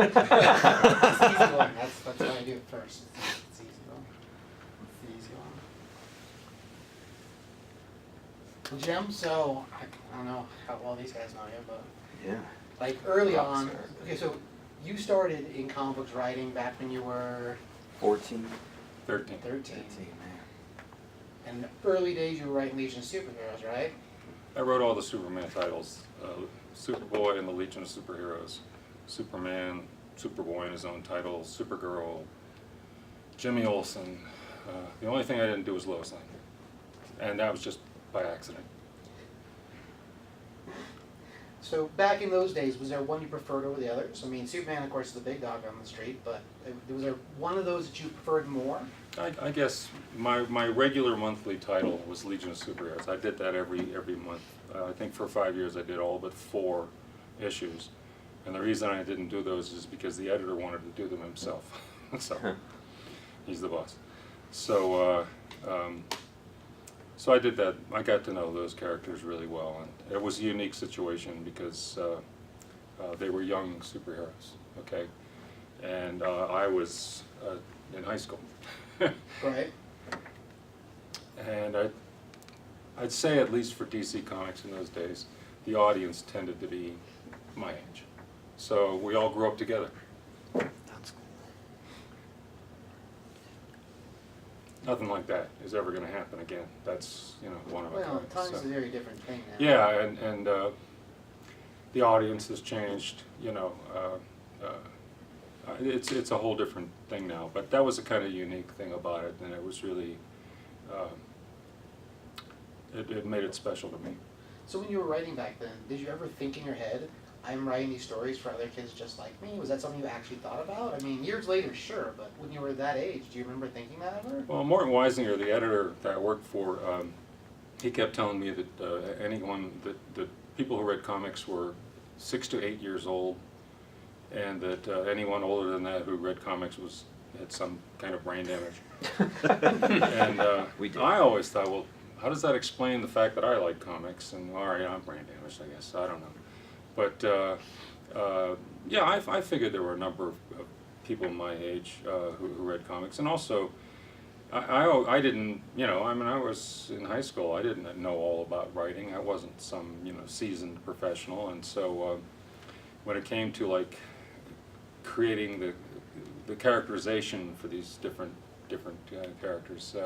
It's the easy one. That's why I do it first. It's the easy one. It's the easy one. Well, Jim, so I don't know how well these guys know you, but Yeah. like early on, okay, so you started in comic books writing back when you were 14. 13. 13. 13, man. And early days you were writing Legion of Superheroes, right? I wrote all the Superman titles, Superboy and the Legion of Superheroes, Superman, Superboy in his own title, Supergirl, Jimmy Olsen. The only thing I didn't do was Lois Lane, and that was just by accident. So back in those days, was there one you preferred over the others? I mean, Superman, of course, is the big dog on the street, but was there one of those that you preferred more? I guess my regular monthly title was Legion of Superheroes. I did that every month. I think for 5 years I did all but 4 issues. And the reason I didn't do those is because the editor wanted to do them himself. So he's the boss. So so I did that. I got to know those characters really well, and it was a unique situation because they were young superheroes, okay? And I was in high school. Right. And I'd say, at least for DC Comics in those days, the audience tended to be my age. So we all grew up together. That's cool. Nothing like that is ever going to happen again. That's, you know, one of a Well, kind. time's So. a very different thing now. Yeah, and the audience has changed, you know. It's a whole different thing now, but that was a kind of unique thing about it, and it was really, it made it special to me. So when you were writing back then, did you ever think in your head, I'm writing these stories for other kids just like me? Was that something you actually thought about? I mean, years later, sure, but when you were that age, do you remember thinking that ever? Well, Morton Weisinger, the editor that I worked for, he kept telling me that that people who read comics were 6 to 8 years old, and that anyone older than that who read comics had some kind of brain damage. And We did. I always thought, well, how does that explain the fact that I like comics? And all right, I'm brain damaged, I guess. I don't know. But yeah, I figured there were a number of people my age who read comics, and also I didn't, you know, I mean, I was in high school. I didn't know all about writing. I wasn't some, you know, seasoned professional, and so when it came to like creating the characterization for these different characters,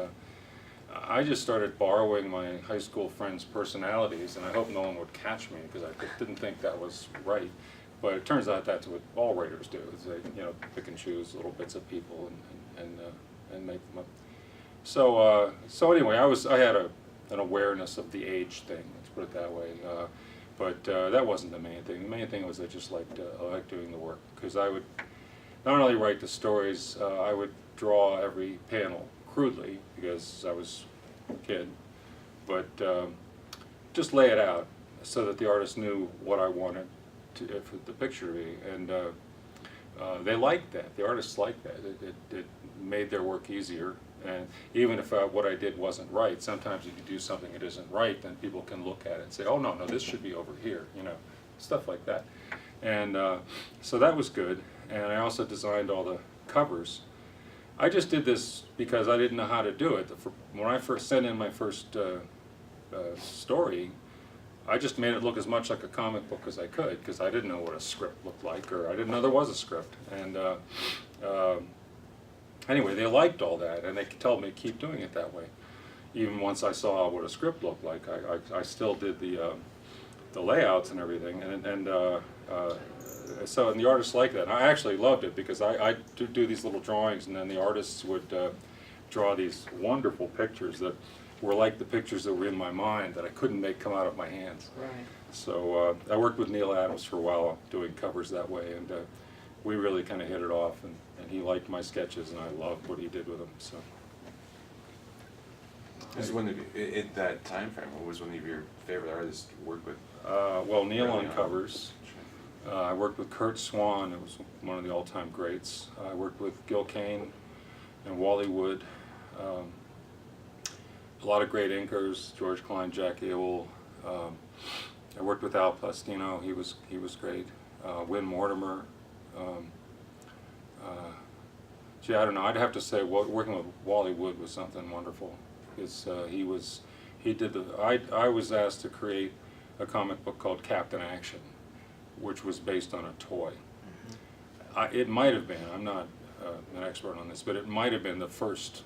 I just started borrowing my high school friends' personalities, and I hope no one would catch me because I didn't think that was right. But it turns out that's what all writers do: is they, you know, pick and choose little bits of people and make them up. So so anyway, I had an awareness of the age thing. Let's put it that way. But that wasn't the main thing. The main thing was I just liked doing the work, because I would not only write the stories, I would draw every panel crudely because I was a kid, but just lay it out so that the artist knew what I wanted for the picture to be, and they liked that. The artists liked that. It made their work easier, and even if what I did wasn't right, sometimes if you do something that isn't right, then people can look at it and say, oh no, this should be over here, you know, stuff like that. And so that was good, and I also designed all the covers. I just did this because I didn't know how to do it. When I first sent in my first story, I just made it look as much like a comic book as I could, because I didn't know what a script looked like, or I didn't know there was a script. And anyway, they liked all that, and they told me to keep doing it that way. Even once I saw what a script looked like, I still did the layouts and everything, and so the artists liked that. And I actually loved it, because I do these little drawings, and then the artists would draw these wonderful pictures that were like the pictures that were in my mind that I couldn't make come out of my hands. Right. So I worked with Neil Adams for a while doing covers that way, and we really kind of hit it off, and he liked my sketches, and I loved what he did with them. So. Is one of at that time frame, what was one of your favorite artists to work with? Well, Neil Early on on. covers. I worked with Kurt Swan, who was one of the all-time greats. I worked with Gil Kane and Wally Wood. A lot of great inkers, George Klein, Jack Ewell. I worked with Al Plastino, he was great. Win Mortimer. Gee, I don't know. I'd have to say working with Wally Wood was something wonderful. I was asked to create a comic book called Captain Action, which was based on a toy. It might have been, I'm not an expert on this, but it might have been the first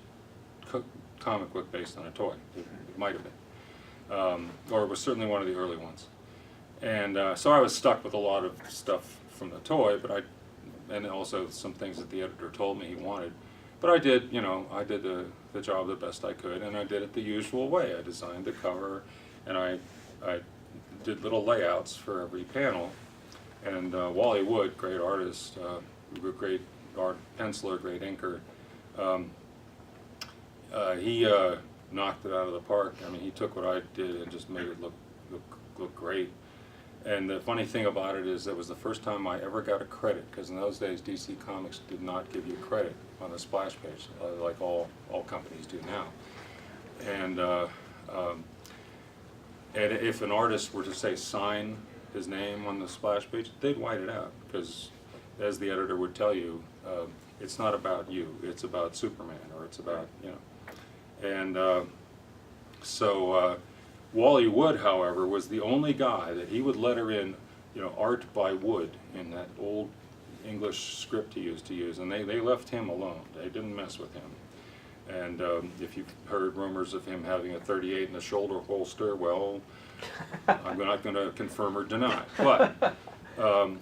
comic book based on a toy. It might have been. Or it was certainly one of the early ones. And so I was stuck with a lot of stuff from the toy, and also some things that the editor told me he wanted. But I did the job the best I could, and I did it the usual way. I designed the cover, and I did little layouts for every panel. And Wally Wood, great artist, great art penciler, great inker, he knocked it out of the park. I mean, he took what I did and just made it look great. And the funny thing about it is that was the first time I ever got a credit, because in those days DC Comics did not give you credit on the splash page, like all companies do now. And if an artist were to say sign his name on the splash page, they'd white it out, because as the editor would tell you, it's not about you, it's about Superman, or it's about, And so Wally Wood, however, was the only guy that he would letter in, art by Wood in that old English script he used to use, and they left him alone. They didn't mess with him. And if you've heard rumors of him having a .38 in the shoulder holster, well, I'm not going to confirm or deny. But, and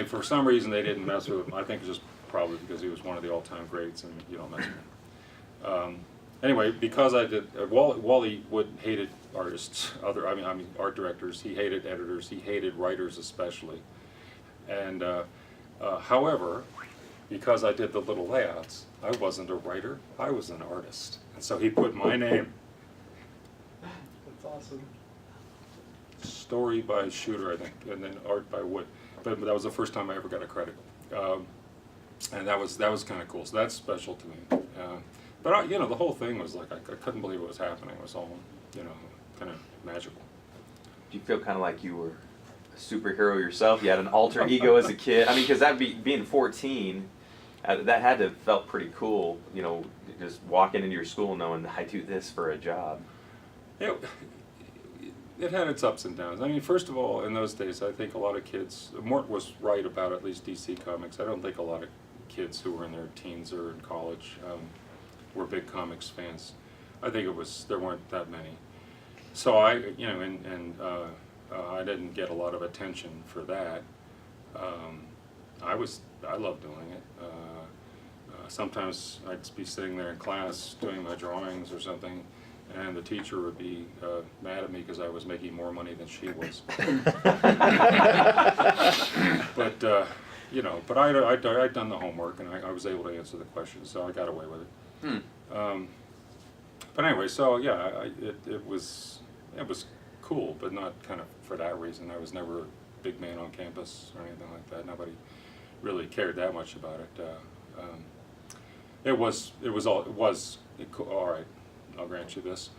for some reason they didn't mess with him. I think it's just probably because he was one of the all-time greats, and you don't mess with him. Anyway, because I did, Wally Wood hated artists, art directors. He hated editors. He hated writers especially. And however, because I did the little layouts, I wasn't a writer. I was an artist, and so he put my name. That's awesome. Story by Shooter, I think, and then art by Wood. But that was the first time I ever got a credit, and that was kind of cool. So that's special to me. But the whole thing was like I couldn't believe what was happening. It was all kind of magical. Do you feel kind of like you were a superhero yourself? You had an alter ego as a kid. I mean, because being 14, that had to have felt pretty cool. Just walking into your school knowing I do this for a job. It had its ups and downs. I mean, first of all, in those days, I think a lot of kids, Mort was right about at least DC Comics. I don't think a lot of kids who were in their teens or in college were big comics fans. I think there weren't that many. So I didn't get a lot of attention for that. I loved doing it. Sometimes I'd be sitting there in class doing my drawings or something, and the teacher would be mad at me because I was making more money than she was. But I'd done the homework, and I was able to answer the questions, so I got away with it. But anyway, so yeah, it was cool, but not kind of for that reason. I was never a big man on campus or anything like that. Nobody really cared that much about it. It was all right. I'll grant you this.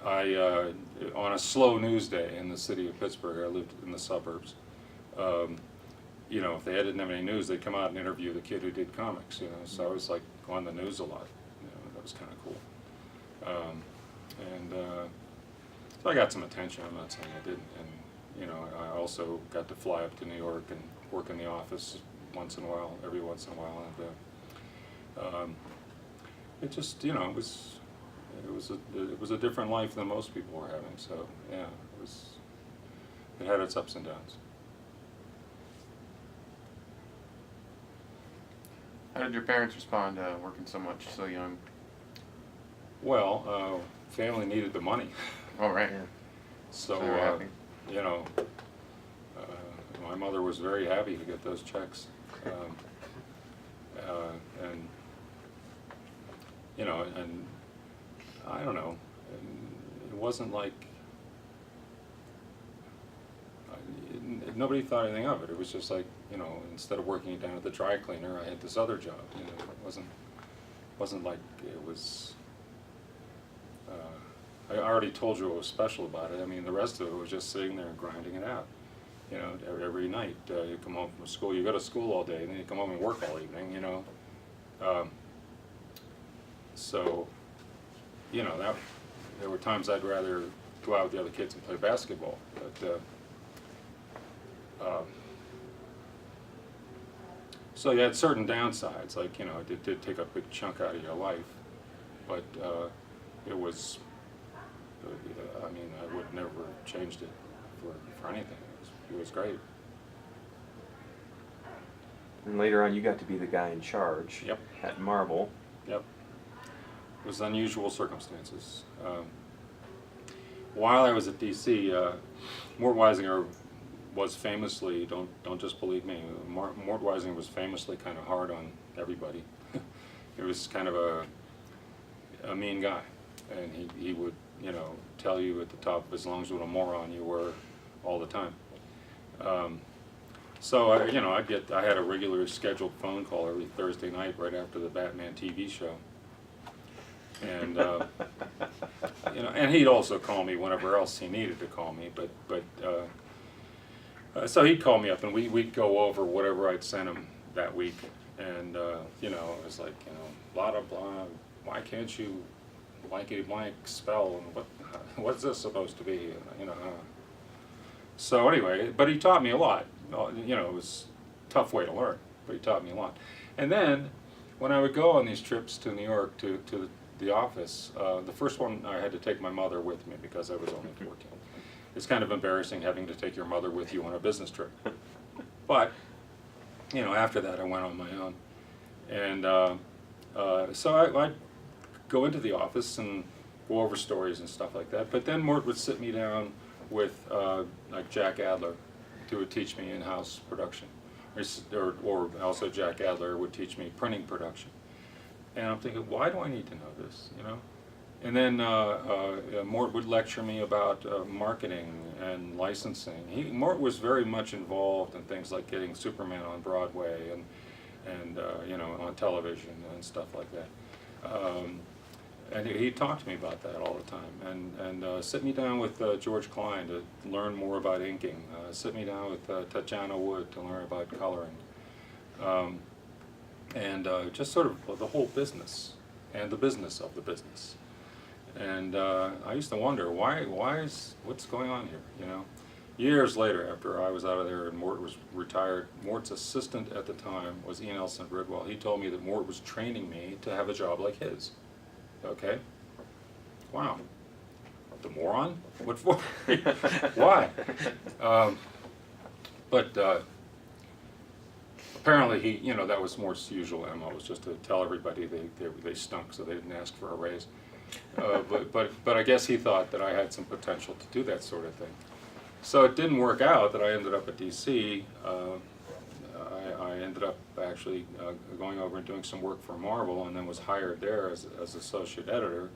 On a slow news day in the city of Pittsburgh, I lived in the suburbs. If they didn't have any news, they'd come out and interview the kid who did comics. So I was like on the news a lot. That was kind of cool. So I got some attention. I'm not saying I didn't. And I also got to fly up to New York and work in the office every once in a while. And it just, it was a different life than most people were having. So yeah, it had its ups and downs. How did your parents respond to working so much so young? Well, family needed the money. Oh, right. Yeah. So, they were happy. My mother was very happy to get those checks. And I don't know, it wasn't like, nobody thought anything of it. It was just like, instead of working down at the dry cleaner, I had this other job. It wasn't like it was, I already told you what was special about it. I mean, the rest of it was just sitting there and grinding it out. you know, every night. You come home from school, you go to school all day, and then you come home and work all evening, you know. So, you know, there were times I'd rather go out with the other kids and play basketball, but so you had certain downsides, like, you know, it did take a big chunk out of your life, but it was, I mean, I would never have changed it for anything. It was great. And later on, you got to be the guy in charge. Yep. At Marvel. Yep. It was unusual circumstances. While I was at DC, Mort Weisinger was famously, don't just believe me, Mort Weisinger was famously kind of hard on everybody. He was kind of a mean guy, and he would, you know, tell you at the top of his lungs what a moron you were all the time. So you know, I had a regular scheduled phone call every Thursday night right after the Batman TV show, and you know, and he'd also call me whenever else he needed to call me. But so he'd call me up, and we'd go over whatever I'd sent him that week, and you know, it was like, you know, blah blah blah. Why can't you blankety blank spell, and what's this supposed to be? You know. So anyway, but he taught me a lot. You know, it was a tough way to learn, but he taught me a lot. And then, when I would go on these trips to New York to the office, the first one I had to take my mother with me because I was only 14. It's kind of embarrassing having to take your mother with you on a business trip. But, you know, after that I went on my own. And so I'd go into the office and go over stories and stuff like that. But then Mort would sit me down with like Jack Adler, who would teach me in-house production, or also Jack Adler would teach me printing production. And I'm thinking, why do I need to know this, you know? And then Mort would lecture me about marketing and licensing. Mort was very much involved in things like getting Superman on Broadway and you know, on television and stuff like that. And he talked to me about that all the time, and sit me down with George Klein to learn more about inking, sit me down with Tatjana Wood to learn about coloring, and just sort of the whole business and the business of the business. And I used to wonder, what's going on here, you know? Years later, after I was out of there and Mort was retired, Mort's assistant at the time was E. Nelson Bridwell. He told me that Mort was training me to have a job like his. Okay. Wow. The moron? What for? Why? But apparently he, you know, that was Mort's usual MO, was just to tell everybody they stunk, so they didn't ask for a raise. But I guess he thought that I had some potential to do that sort of thing. So it didn't work out that I ended up at DC. I ended up actually going over and doing some work for Marvel, and then was hired there as associate editor.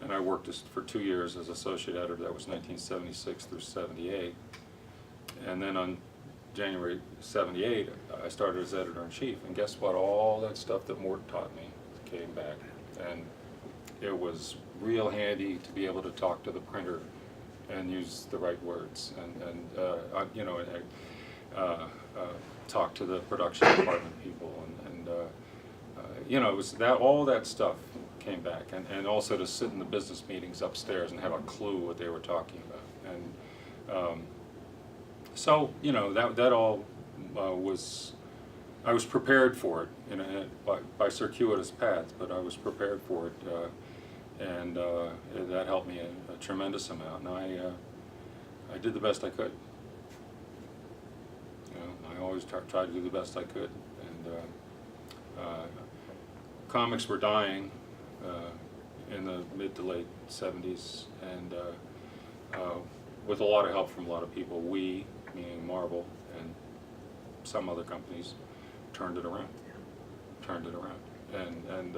And I worked for 2 years as associate editor. That was 1976 through 78. And then on January 78, I started as editor-in-chief. And guess what? All that stuff that Mort taught me came back. And it was real handy to be able to talk to the printer and use the right words, and you know, talk to the production department people, and you know, it was that all that stuff came back, and also to sit in the business meetings upstairs and have a clue what they were talking about, and so you know, that all was, I was prepared for it, you know, by circuitous paths, but I was prepared for it. And that helped me a tremendous amount. And I did the best I could. You know, I always tried to do the best I could. And comics were dying in the mid to late 70s, and with a lot of help from a lot of people, we, meaning Marvel and some other companies, turned it around. And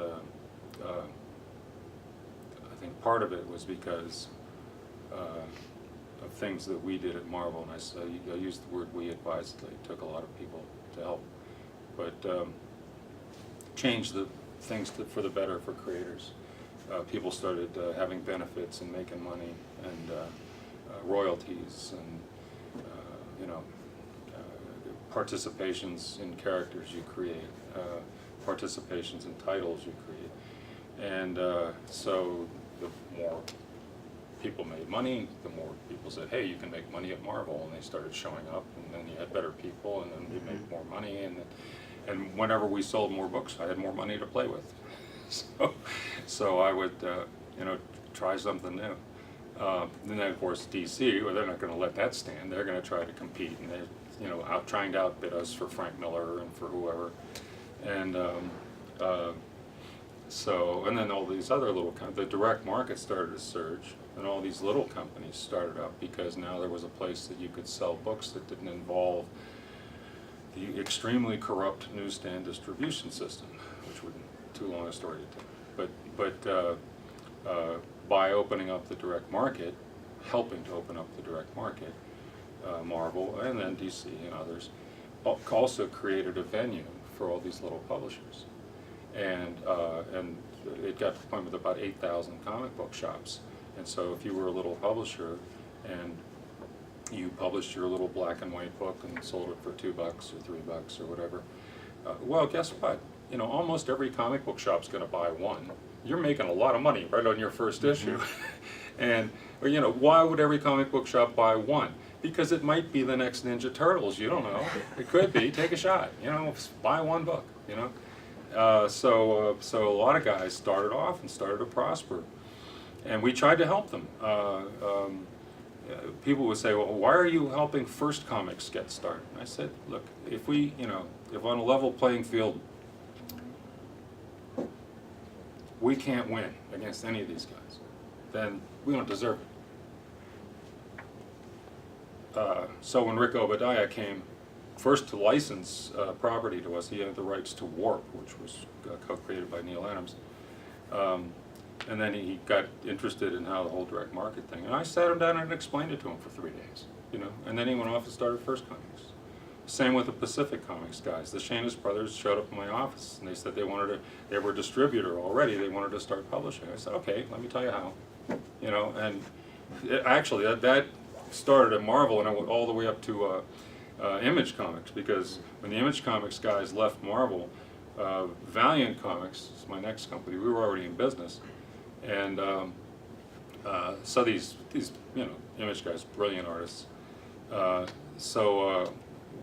I think part of it was because of things that we did at Marvel, and I use the word we advisedly. It took a lot of people to help, but changed the things for the better for creators. People started having benefits and making money, and royalties, and participations in characters you create, participations in titles you create. And so the more people made money, the more people said, hey, you can make money at Marvel, and they started showing up, and then you had better people, and then we made more money, and whenever we sold more books, I had more money to play with. So I would, try something new. And then of course DC, well, they're not going to let that stand. They're going to try to compete, and they're trying to outbid us for Frank Miller and for whoever. And and then all these other little the direct market started to surge, and all these little companies started up because now there was a place that you could sell books that didn't involve the extremely corrupt newsstand distribution system, which would be too long a story to tell. But by opening up the direct market, helping to open up the direct market, Marvel and then DC and others also created a venue for all these little publishers, and it got to the point with about 8,000 comic book shops. And so if you were a little publisher and you published your little black and white book and sold it for $2 or $3 or whatever, well, guess what? Almost every comic book shop's going to buy one. You're making a lot of money right on your first issue. And why would every comic book shop buy one? Because it might be the next Ninja Turtles. You don't know. It could be. Take a shot. Buy one book. So a lot of guys started off and started to prosper, and we tried to help them. People would say, well, why are you helping First Comics get started? And I said, look, if on a level playing field, we can't win against any of these guys, then we don't deserve it. So when Rick Obadiah came first to license property to us, he had the rights to Warp, which was co-created by Neil Adams. And then he got interested in how the whole direct market thing. And I sat him down and explained it to him for 3 days, And then he went off and started First Comics. Same with the Pacific Comics guys. The Shanis brothers showed up in my office, and they said they were a distributor already. They wanted to start publishing. I said, okay, let me tell you how. And actually that started at Marvel, and I went all the way up to Image Comics, because when the Image Comics guys left Marvel, Valiant Comics is my next company. We were already in business, and so these Image guys, brilliant artists.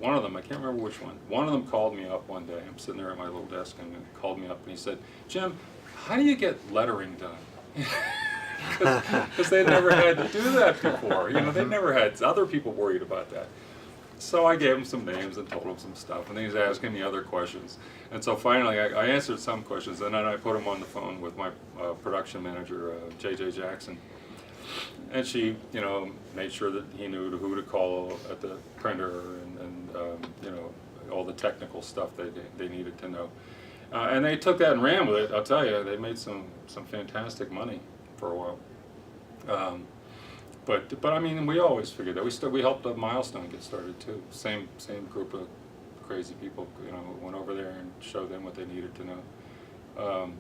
One of them, I can't remember which one. One of them called me up one day. I'm sitting there at my little desk, and he called me up and he said, "Jim, how do you get lettering done?" Because they never had to do that before. They never had. Other people worried about that. So I gave him some names and told him some stuff, and then he was asking me other questions. And so finally, I answered some questions, and then I put him on the phone with my production manager, J.J. Jackson. And she, made sure that he knew who to call at the printer, and all the technical stuff they needed to know. And they took that and ran with it. I'll tell you, they made some fantastic money for a while. But I mean, we always figured that we helped a Milestone get started too. Same group of crazy people, went over there and showed them what they needed to know.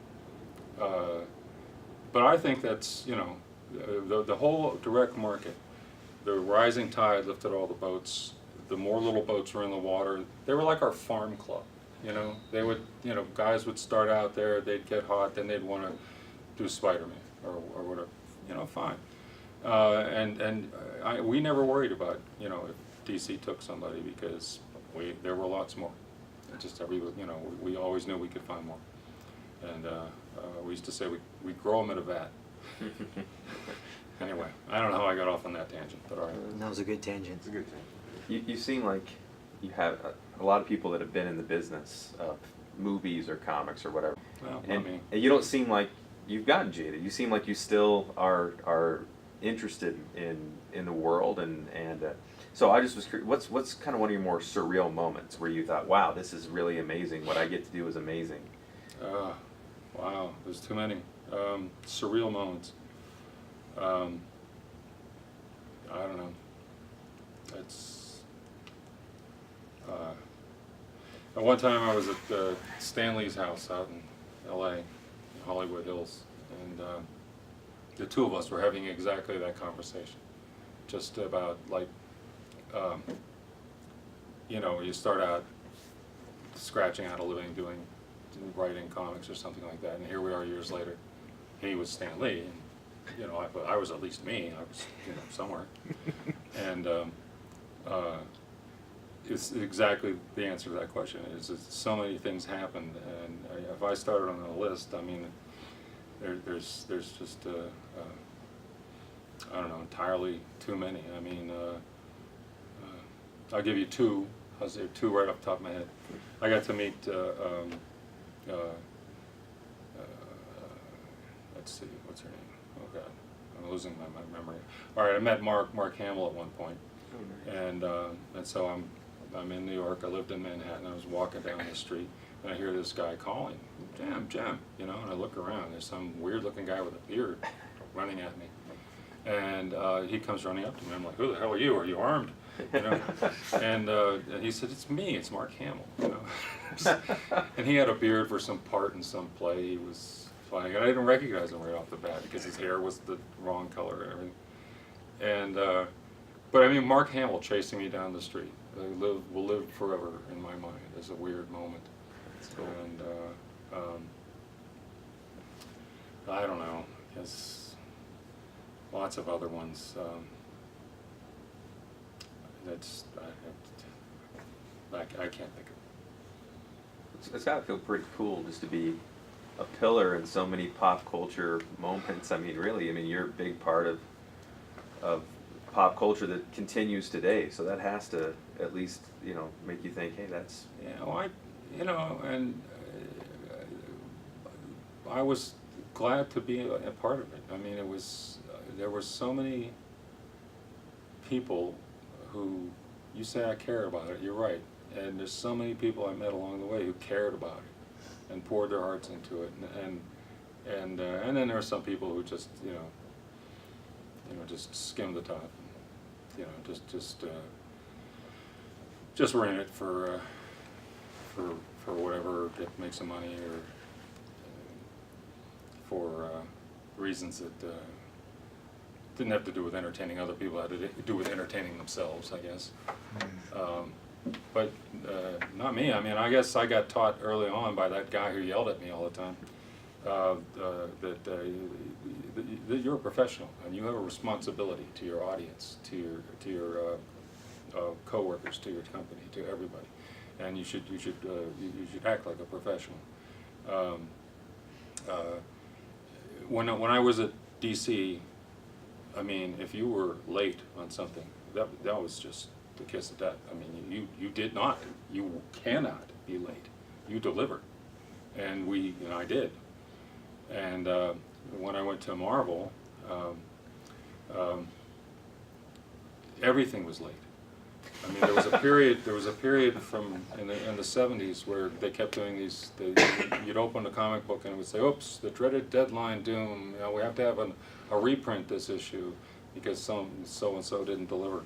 But I think that's the whole direct market. The rising tide lifted all the boats. The more little boats were in the water, they were like our farm club. They would, guys would start out there, they'd get hot, then they'd want to do Spider-Man or whatever. Fine. We never worried about, if DC took somebody, because there were lots more. We always knew we could find more. And we used to say we grow them in a vat. Anyway, I don't know how I got off on that tangent, but all right. That was a good tangent. It's a good thing. You seem like you have a lot of people that have been in the business of movies or comics or whatever. Well, And you don't seem like you've gotten jaded. You seem like you still are interested in the world, and so I just was curious, what's kind of one of your more surreal moments where you thought, wow, this is really amazing. What I get to do is amazing. Wow, there's too many surreal moments. I don't know. It's at one time I was at Stanley's house out in L.A., Hollywood Hills, and the two of us were having exactly that conversation, just about like you know, you start out scratching out a living writing comics or something like that, and here we are years later. He was Stan Lee, and you know, I was at least me. I was, you know, somewhere, and it's exactly the answer to that question. Is that so many things happened, and if I started on a list, I mean, there's just I don't know, entirely too many. I mean, I'll give you two. I'll say two right off the top of my head. I got to meet. Let's see, what's her name? Oh God, I'm losing my memory. All right, I met Mark Hamill at one point, and so I'm in New York. I lived in Manhattan. I was walking down the street, and I hear this guy calling, Jam, you know, and I look around. There's some weird-looking guy with a beard running at me, and he comes running up to me. I'm like, who the hell are you? Are you armed? You know, and he said, it's me. It's Mark Hamill. You know, and he had a beard for some part in some play. He was playing, and I didn't recognize him right off the bat because his hair was the wrong color and everything. And but I mean, Mark Hamill chasing me down the street will live forever in my mind as a weird moment. Cool. And I don't know. There's lots of other ones. That's I can't think of. It's got to feel pretty cool just to be a pillar in so many pop culture moments. I mean, really, I mean, you're a big part of pop culture that continues today. So that has to at least, you know, make you think, hey, that's. Yeah, well, I was glad to be a part of it. I mean, it was there were so many people who, you say I care about it, you're right. And there's so many people I met along the way who cared about it and poured their hearts into it. And then there were some people who just, you know, just skimmed the top. You know, just were in it for whatever, make some money, or for reasons that didn't have to do with entertaining other people, had to do with entertaining themselves, I guess. But not me. I mean, I guess I got taught early on by that guy who yelled at me all the time that you're a professional and you have a responsibility to your audience, to your coworkers, to your company, to everybody, and you should act like a professional. When I was at DC, I mean, if you were late on something, that was just the kiss of death. I mean, you cannot be late. You deliver, and I did. And when I went to Marvel, everything was late. I mean, there was a period from in the 70s where they kept doing these. You'd open a comic book and it would say, "Oops, the dreaded deadline doom. You know, we have to have a reprint this issue because so and so didn't deliver,"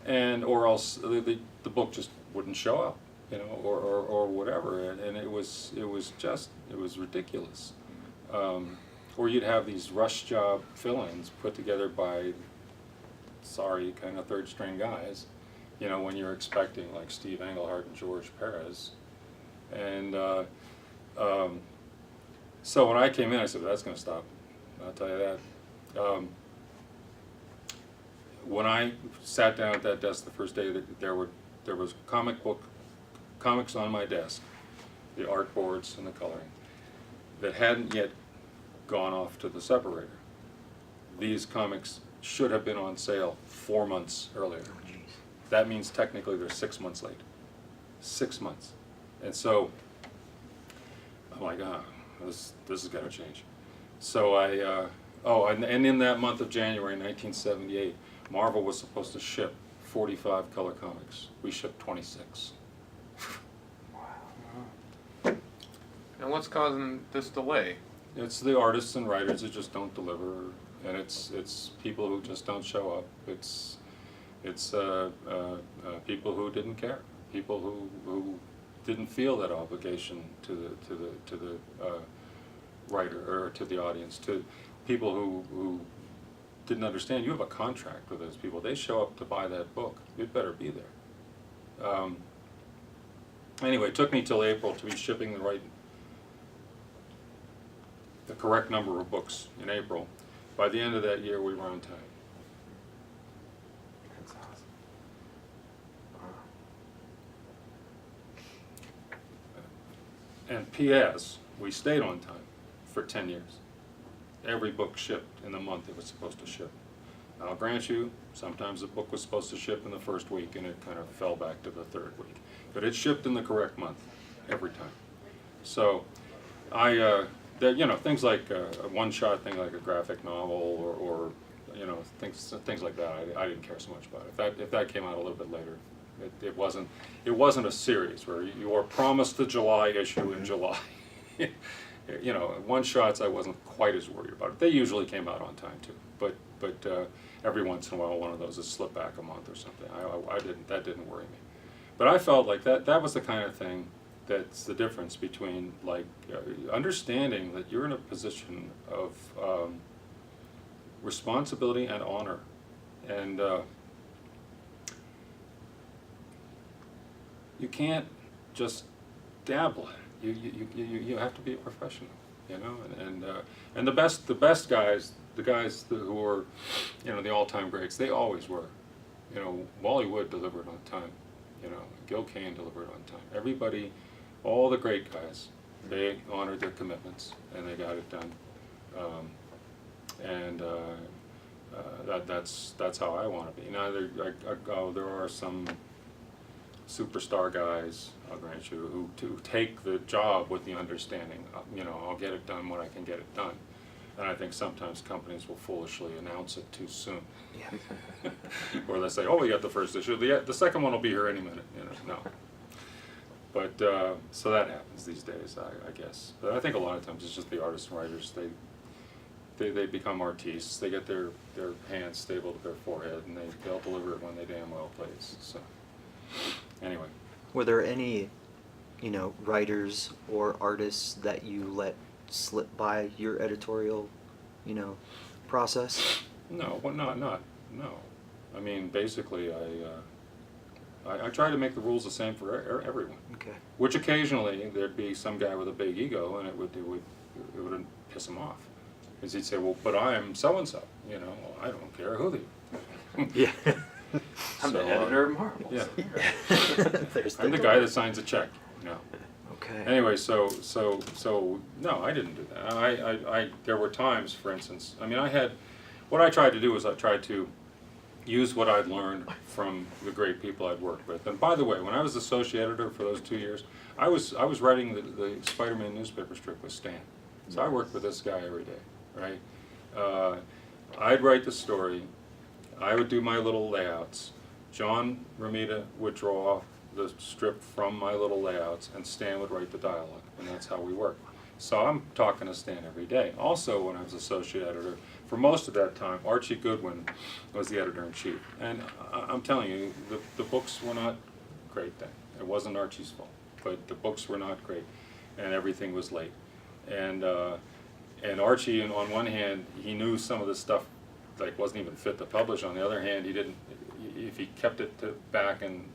or else the book just wouldn't show up, you know, or whatever, and it was ridiculous. Or you'd have these rush job fill-ins put together by kind of third string guys, you know, when you're expecting like Steve Englehart and George Perez. And so when I came in, I said, well, that's going to stop. I'll tell you that. When I sat down at that desk the first day, there was comics on my desk, the art boards and the coloring, that hadn't yet gone off to the separator. These comics should have been on sale 4 months earlier. That means technically they're 6 months late. 6 months. And so I'm like, this has got to change. So and in that month of January 1978, Marvel was supposed to ship 45 color comics. We shipped 26. And what's causing this delay? It's the artists and writers that just don't deliver, and it's people who just don't show up. It's people who didn't care, people who didn't feel that obligation to the writer or to the audience, to people who didn't understand. You have a contract with those people. They show up to buy that book. You'd better be there. Anyway, it took me till April to be shipping the correct number of books in April. By the end of that year, we were on time. That's awesome. Wow. And P.S., we stayed on time for 10 years. Every book shipped in the month it was supposed to ship. I'll grant you, sometimes a book was supposed to ship in the first week and it kind of fell back to the third week. But it shipped in the correct month every time. So things like a one-shot thing like a graphic novel or things like that, I didn't care so much about it. If that came out a little bit later, it wasn't a series where you were promised the July issue in July. One-shots I wasn't quite as worried about it. They usually came out on time too, but every once in a while one of those would slip back a month or something. That didn't worry me. But I felt like that was the kind of thing that's the difference between understanding that you're in a position of responsibility and honor, and you can't just dabble. You have to be a professional, and the best guys, the guys who are, the all-time greats, they always were. Wally Wood delivered on time. Gil Kane delivered on time. Everybody, all the great guys, they honored their commitments and they got it done. That's how I want to be. Now there are some superstar guys, I'll grant you, who take the job with the understanding, I'll get it done when I can get it done. And I think sometimes companies will foolishly announce it too soon. Yeah. Or they say, oh, we got the first issue, the second one will be here any minute, no. But, so that happens these days, I guess. But I think a lot of times it's just the artists and writers, they become artistes, they get their hands stable to their forehead, and they'll deliver it when they damn well please, so. Anyway. Were there any, writers or artists that you let slip by your editorial, process? No, well, no. I mean, basically, I try to make the rules the same for everyone. Okay. Which occasionally there'd be some guy with a big ego, and it would piss him off, because he'd say, "Well, but I am so and so." I don't care who they. Yeah. I'm the editor of Marvel. Yeah. There's I'm the guy that signs a check. Okay. Anyway, so no, I didn't do that. There were times, for instance, what I tried to do was I tried to use what I'd learned from the great people I'd worked with. And by the way, when I was associate editor for those 2 years, I was writing the Spider-Man newspaper strip with Stan. So I worked with this guy every day, right? I'd write the story. I would do my little layouts. John Romita would draw the strip from my little layouts, and Stan would write the dialogue, and that's how we worked. So I'm talking to Stan every day. Also, when I was associate editor, for most of that time, Archie Goodwin was the editor-in-chief. And I'm telling you, the books were not great then. It wasn't Archie's fault, but the books were not great, and everything was late. And Archie, on one hand, he knew some of the stuff wasn't even fit to publish. On the other hand, he didn't. If he kept it back and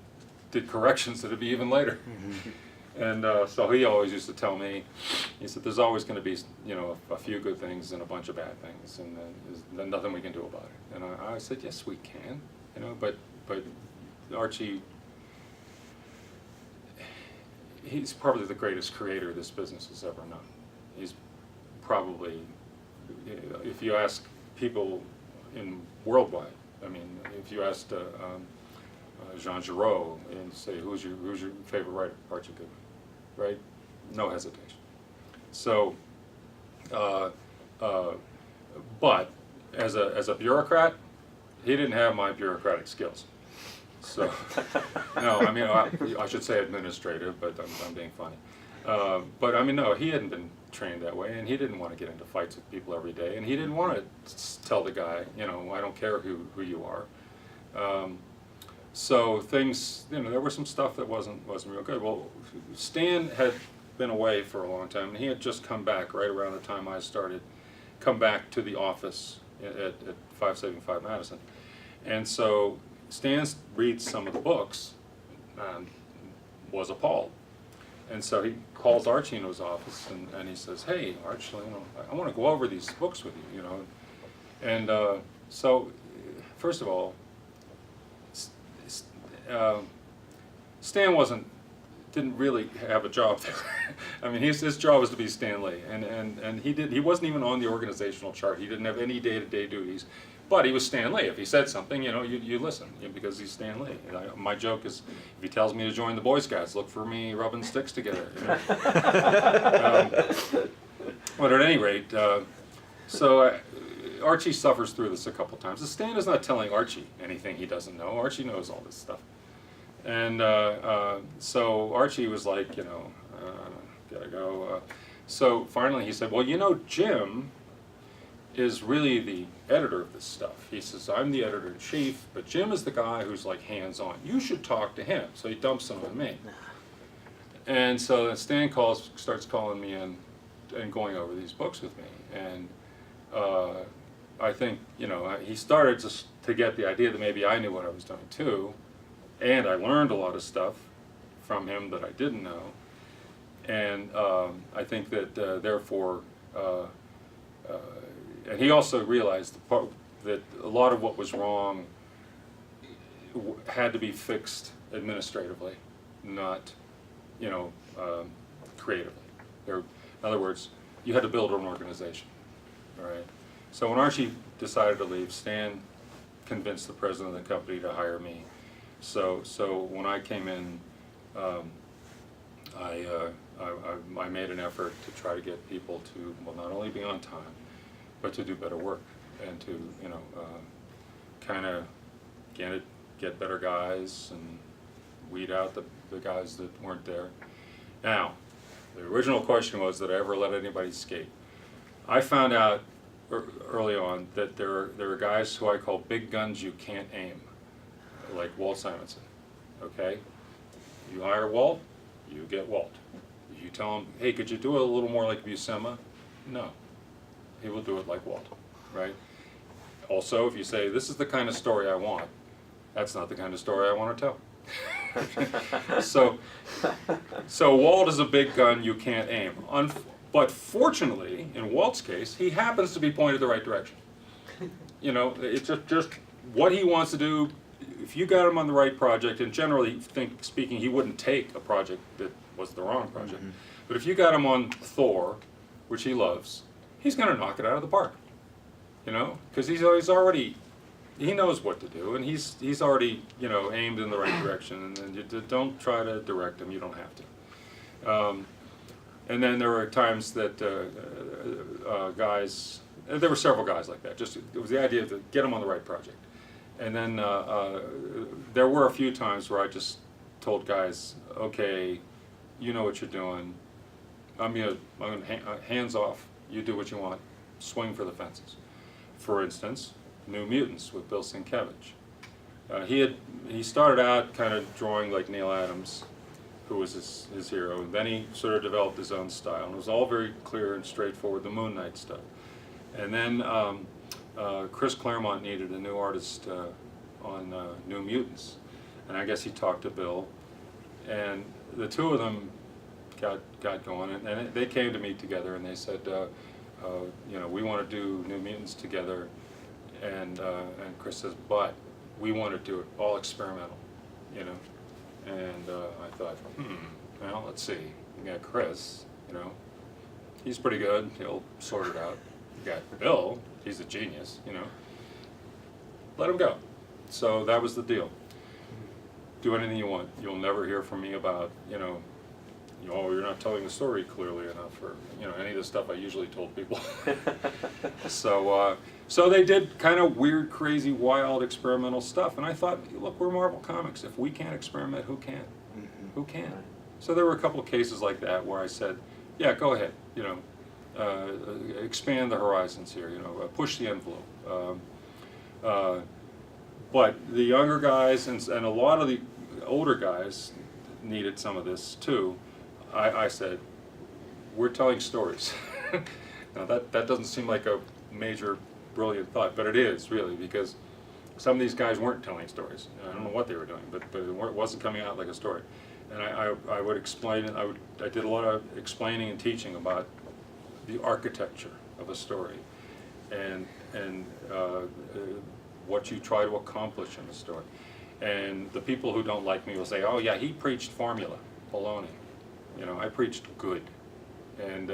did corrections, it'd be even later. Mm-hmm. And so he always used to tell me, he said, "There's always going to be, a few good things and a bunch of bad things, and there's nothing we can do about it." And I said, "Yes, we can, but Archie, he's probably the greatest creator this business has ever known. He's probably, if you ask people in worldwide, if you asked Jean Giraud and say, who's your favorite writer? Archie Goodwin, right? No hesitation. So, but as a bureaucrat, he didn't have my bureaucratic skills. So, no, I should say administrative, but I'm being funny. But no, he hadn't been trained that way, and he didn't want to get into fights with people every day, and he didn't want to tell the guy, I don't care who you are. So things, there was some stuff that wasn't real good. Well, Stan had been away for a long time, and he had just come back right around the time I started, come back to the office at 575 Madison. And so Stan reads some of the books, was appalled. And so he calls Archie into his office, and he says, "Hey, Arch, I want to go over these books with you, And so, first of all, Stan didn't really have a job there. I mean, his job was to be Stan Lee, and he wasn't even on the organizational chart. He didn't have any day-to-day duties, but he was Stan Lee. If he said something, you listen, because he's Stan Lee. My joke is, if he tells me to join the Boy Scouts, look for me rubbing sticks together. But at any rate, Archie suffers through this a couple times. Stan is not telling Archie anything he doesn't know. Archie knows all this stuff. And so Archie was like, gotta go. So finally he said, well, Jim is really the editor of this stuff. He says, I'm the editor-in-chief, but Jim is the guy who's like hands-on. You should talk to him. So he dumps it on me. And so then Stan starts calling me in and going over these books with me. And I think, he started to get the idea that maybe I knew what I was doing too. And I learned a lot of stuff from him that I didn't know. And I think that therefore, and he also realized that a lot of what was wrong had to be fixed administratively, not, creatively. In other words, you had to build an organization, all right? So when Archie decided to leave, Stan convinced the president of the company to hire me. So when I came in, I made an effort to try to get people to, well, not only be on time, but to do better work and to, kind of get better guys and weed out the guys that weren't there. Now, the original question was, did I ever let anybody escape? I found out early on that there are guys who I call big guns you can't aim, like Walt Simonson, okay? You hire Walt, you get Walt. You tell him, hey, could you do it a little more like Buscema? No, he will do it like Walt, right? Also, if you say, this is the kind of story I want, that's not the kind of story I want to tell. So Walt is a big gun you can't aim. But fortunately, in Walt's case, he happens to be pointed the right direction. It's just what he wants to do. If you got him on the right project, and generally speaking, he wouldn't take a project that was the wrong project. Mm-hmm. But if you got him on Thor, which he loves, he's going to knock it out of the park. Because he's already, he knows what to do, and he's already, aimed in the right direction. And you don't try to direct him; you don't have to. And then there were times that guys, there were several guys like that. Just it was the idea to get them on the right project. And then there were a few times where I just told guys, okay, you know what you're doing. I'm gonna hands off. You do what you want. Swing for the fences. For instance, New Mutants with Bill Sienkiewicz. He started out kind of drawing like Neil Adams, who was his hero, and then he sort of developed his own style, and it was all very clear and straightforward, the Moon Knight stuff. And then Chris Claremont needed a new artist on New Mutants, and I guess he talked to Bill, and the two of them got going, and they came to me together, and they said, we want to do New Mutants together, and Chris says, but we want to do it all experimental, And I thought, well, let's see. You got Chris, he's pretty good. He'll sort it out. You got Bill, he's a genius, Let him go. So that was the deal. Do anything you want. You'll never hear from me about, you're not telling the story clearly enough, or any of the stuff I usually told people. So they did kind of weird, crazy, wild, experimental stuff, and I thought, look, we're Marvel Comics. If we can't experiment, who can? Mm-hmm. Who can? So there were a couple of cases like that where I said, yeah, go ahead. Expand the horizons here. Push the envelope. But the younger guys and a lot of the older guys needed some of this too. I said, we're telling stories. Now that doesn't seem like a major brilliant thought, but it is really, because some of these guys weren't telling stories. I don't know what they were doing, but it wasn't coming out like a story. And I would explain it. I did a lot of explaining and teaching about the architecture of a story, and what you try to accomplish in a story. And the people who don't like me will say, "Oh yeah, he preached formula, baloney." You know, I preached good, and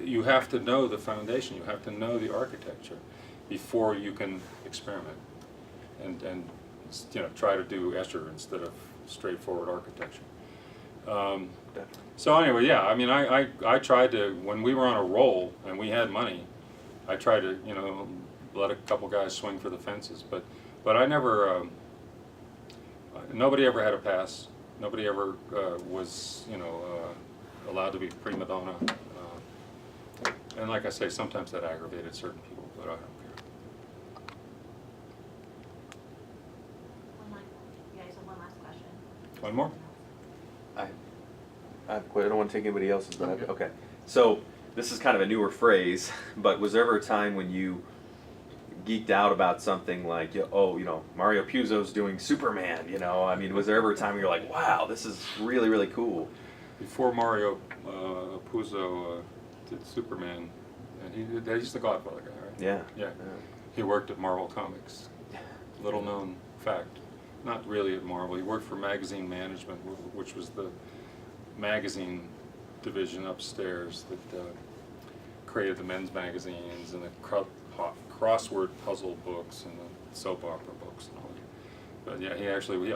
you have to know the foundation. You have to know the architecture before you can experiment, and you know, try to do Escher instead of straightforward architecture. So anyway, yeah, I mean, I tried to, when we were on a roll and we had money, I tried to, you know, let a couple guys swing for the fences, but I never, nobody ever had a pass. Nobody ever was, you know, allowed to be prima donna. And like I say, sometimes that aggravated certain people, but I don't care. You guys have one last question. One more? I don't want to take anybody else's, but Okay. okay. So this is kind of a newer phrase, but was there ever a time when you geeked out about something like, oh, you know, Mario Puzo's doing Superman, you know? I mean, was there ever a time where you're like, wow, this is really, really cool? Before Mario Puzo did Superman, and he's the Godfather guy, right? Yeah. Yeah. He worked at Marvel Comics. Little known fact. Not really at Marvel. He worked for Magazine Management, which was the magazine division upstairs that created the men's magazines and the crossword puzzle books and the soap opera books and all that. But yeah,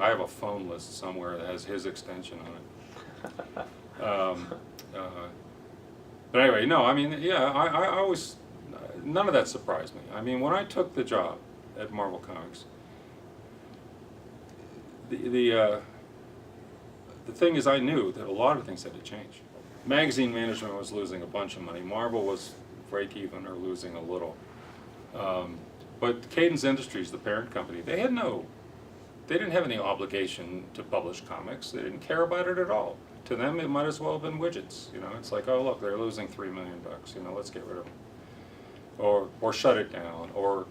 I have a phone list somewhere that has his extension on it. But anyway, no, I mean, yeah, I always, none of that surprised me. I mean, when I took the job at Marvel Comics, the thing is, I knew that a lot of things had to change. Magazine management was losing a bunch of money. Marvel was break even or losing a little. But Cadence Industries, the parent company, they didn't have any obligation to publish comics. They didn't care about it at all. To them, it might as well have been widgets. You know, it's like, oh look, they're losing $3 million. You know, let's get rid of them, or shut it down, or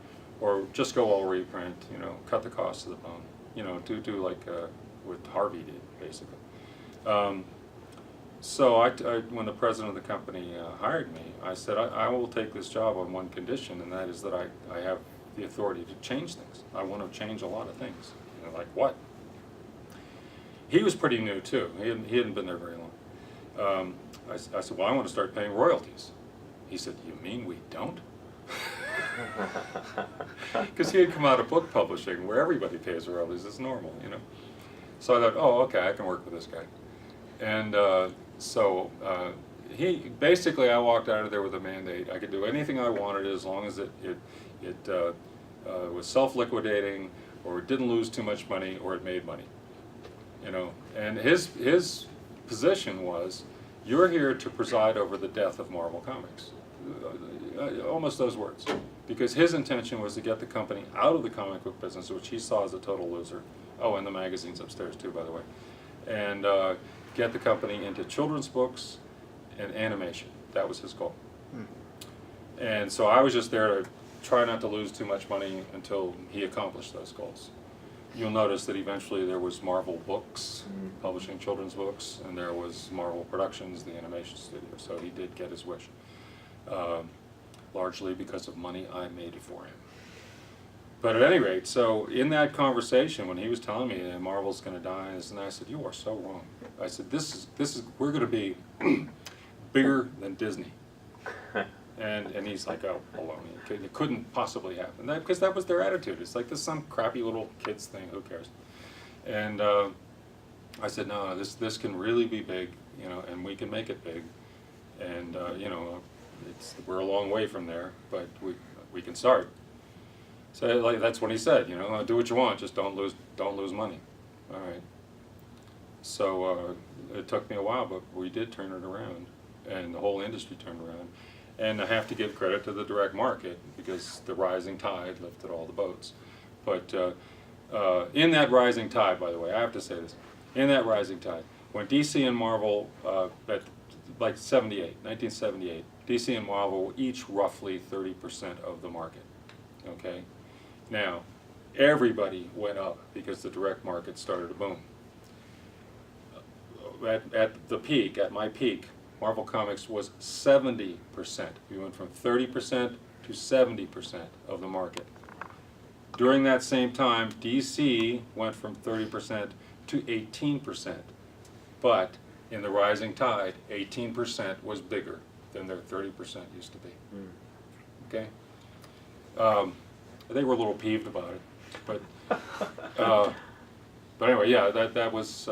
just go all reprint. You know, cut the cost of the bone. You know, do like what Harvey did, basically. So when the president of the company hired me, I said, I will take this job on one condition, and that is that I have the authority to change things. I want to change a lot of things. You know, like what? He was pretty new too. He hadn't been there very long. I said, well, I want to start paying royalties. He said, you mean we don't? Because he had come out of book publishing where everybody pays royalties. It's normal, you know. So I thought, oh, okay, I can work with this guy. And he basically, I walked out of there with a mandate. I could do anything I wanted as long as it was self-liquidating, or it didn't lose too much money, or it made money. You know, and his position was, you're here to preside over the death of Marvel Comics. Almost those words. Because his intention was to get the company out of the comic book business, which he saw as a total loser. Oh, and the magazines upstairs too, by the way. And get the company into children's books and animation. That was his goal. And so I was just there to try not to lose too much money until he accomplished those goals. You'll notice that eventually there was Marvel Books, publishing children's books, and there was Marvel Productions, the animation studio. So he did get his wish, largely because of money I made for him. But at any rate, so in that conversation, when he was telling me that Marvel's going to die, and I said, you are so wrong. I said, this is we're going to be bigger than Disney. And he's like, oh, baloney. It couldn't possibly happen. Because that was their attitude. It's like this some crappy little kids thing. Who cares? And I said, no, this can really be big, you know, and we can make it big. And you know, we're a long way from there, but we can start. So like that's what he said. You know, do what you want, just don't lose money. All right. So it took me a while, but we did turn it around, and the whole industry turned around. And I have to give credit to the direct market, because the rising tide lifted all the boats. But in that rising tide, by the way, I have to say this, in that rising tide, when DC and Marvel, at like 1978, DC DC and Marvel were each roughly 30% of the market. Okay? Now, everybody went up because the direct market started to boom. At the peak, at my peak, Marvel Comics was 70%. We went from 30% to 70% of the market. During that same time, DC went from 30% to 18%. But in the rising tide, 18% was bigger than their 30% used to be. Okay? They were a little peeved about it, but anyway, yeah, that was.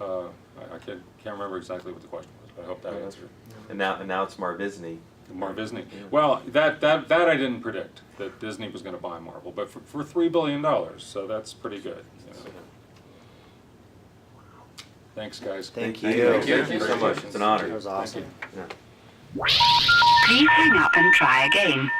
I can't remember exactly what the question was, but I hope that answered. And now it's Marvisney. Disney. Well, that I didn't predict that Disney was going to buy Marvel, but for $3 billion, so that's pretty good. You know. Thanks, guys. Thank you. Thank you so much. It's an honor. That was awesome. Thank you. Yeah. Please hang up and try again.